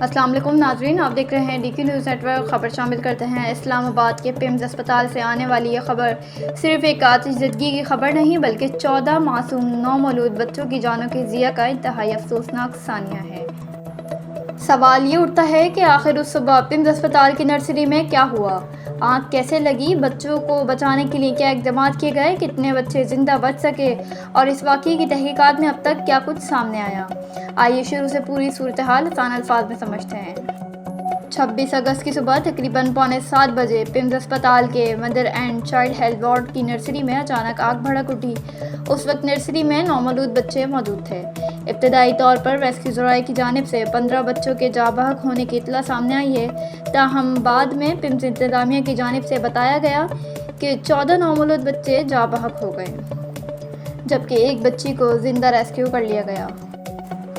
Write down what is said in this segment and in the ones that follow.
السلام علیکم ناظرین، آپ دیکھ رہے ہیں DQ نیوز نیٹ ورک۔ خبر شامل کرتے ہیں۔ اسلام آباد کے پیمز اسپتال سے آنے والی یہ خبر صرف ایک آتش زدگی کی خبر نہیں بلکہ 14 معصوم نومولود بچوں کی جانوں کے ضیاع کا انتہائی افسوسناک ثانیہ ہے۔ سوال یہ اٹھتا ہے کہ آخر اس صبح پیمز اسپتال کی نرسری میں کیا ہوا؟ آنکھ کیسے لگی؟ بچوں کو بچانے کے لیے کیا اقدامات کیے گئے؟ کتنے بچے زندہ بچ سکے؟ اور اس واقعے کی تحقیقات میں اب تک کیا کچھ سامنے آیا؟ آئیے شروع سے پوری صورتحال آسان الفاظ میں سمجھتے ہیں۔ 26 اگست کی صبح تقریباً 6:45 بجے پیمز اسپتال کے mother and child health ward کی نرسری میں اچانک آگ بھڑک اٹھی۔ اس وقت نرسری میں نومولود بچے موجود تھے۔ ابتدائی طور پر ریسکیو ذرائع کی جانب سے 15 بچوں کے جاں بحق ہونے کی اطلاع سامنے آئی ہے، تاہم بعد میں پیمز انتظامیہ کی جانب سے بتایا گیا کہ 14 نومولود بچے جاں بحق ہو گئے، جبکہ ایک بچی کو زندہ ریسکیو کر لیا گیا۔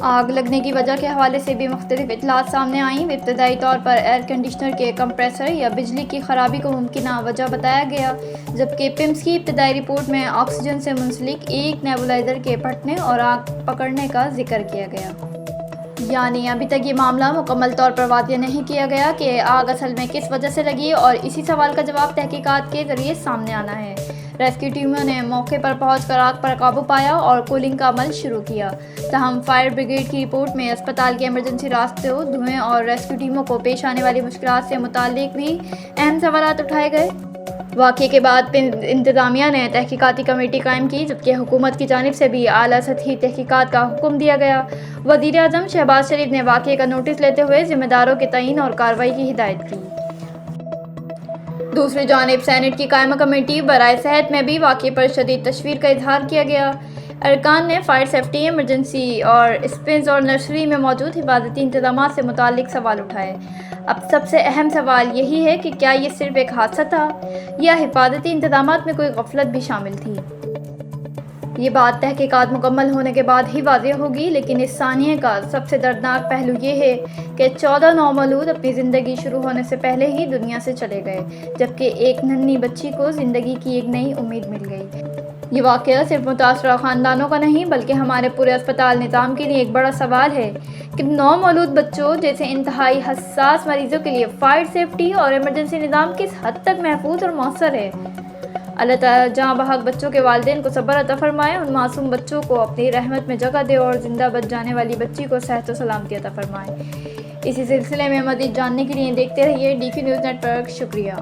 آگ لگنے کی وجہ کے حوالے سے بھی مختلف اطلاعات سامنے آئیں۔ ابتدائی طور پر ایئر کنڈیشنر کے کمپریسر یا بجلی کی خرابی کو ممکنہ وجہ بتایا گیا، جبکہ پیمز کی ابتدائی رپورٹ میں آکسیجن سے منسلک ایک نیبولائزر کے پھٹنے اور آگ پکڑنے کا ذکر کیا گیا۔ یعنی ابھی تک یہ معاملہ مکمل طور پر واضح نہیں کیا گیا کہ آگ اصل میں کس وجہ سے لگی، اور اسی سوال کا جواب تحقیقات کے ذریعے سامنے آنا ہے۔ ریسکیو ٹیموں نے موقع پر پہنچ کر آگ پر قابو پایا اور کولنگ کا عمل شروع کیا، تاہم فائر بریگیڈ کی رپورٹ میں اسپتال کے ایمرجنسی راستوں، دھوئیں اور ریسکیو ٹیموں کو پیش آنے والی مشکلات سے متعلق بھی اہم سوالات اٹھائے گئے۔ واقعے کے بعد پیمز انتظامیہ نے تحقیقاتی کمیٹی قائم کی، جبکہ حکومت کی جانب سے بھی اعلیٰ سطحی تحقیقات کا حکم دیا گیا۔ وزیر اعظم شہباز شریف نے واقعے کا نوٹس لیتے ہوئے ذمہ داروں کے تعین اور کارروائی کی ہدایت کی۔ دوسری جانب سینیٹ کی قائمہ کمیٹی برائے صحت میں بھی واقعے پر شدید تشویش کا اظہار کیا گیا۔ ارکان نے فائر سیفٹی، ایمرجنسی اور اسپنز اور نرسری میں موجود حفاظتی انتظامات سے متعلق سوال اٹھائے۔ اب سب سے اہم سوال یہی ہے کہ کیا یہ صرف ایک حادثہ تھا یا حفاظتی انتظامات میں کوئی غفلت بھی شامل تھی؟ یہ بات تحقیقات مکمل ہونے کے بعد ہی واضح ہوگی، لیکن اس ثانیے کا سب سے دردناک پہلو یہ ہے کہ 14 نومولود اپنی زندگی شروع ہونے سے پہلے ہی دنیا سے چلے گئے، جبکہ ایک ننھی بچی کو زندگی کی ایک نئی امید مل گئی۔ یہ واقعہ صرف متاثرہ خاندانوں کا نہیں بلکہ ہمارے پورے اسپتال نظام کے لیے ایک بڑا سوال ہے کہ نومولود بچوں جیسے انتہائی حساس مریضوں کے لیے فائر سیفٹی اور ایمرجنسی نظام کس حد تک محفوظ اور مؤثر ہے۔ اللہ تعالیٰ جاں بحق بچوں کے والدین کو صبر عطا فرمائے، ان معصوم بچوں کو اپنی رحمت میں جگہ دے اور زندہ بچ جانے والی بچی کو صحت و سلامتی عطا فرمائے۔ اسی سلسلے میں مزید جاننے کے لیے دیکھتے رہیے DQ نیوز نیٹ ورک۔ شکریہ۔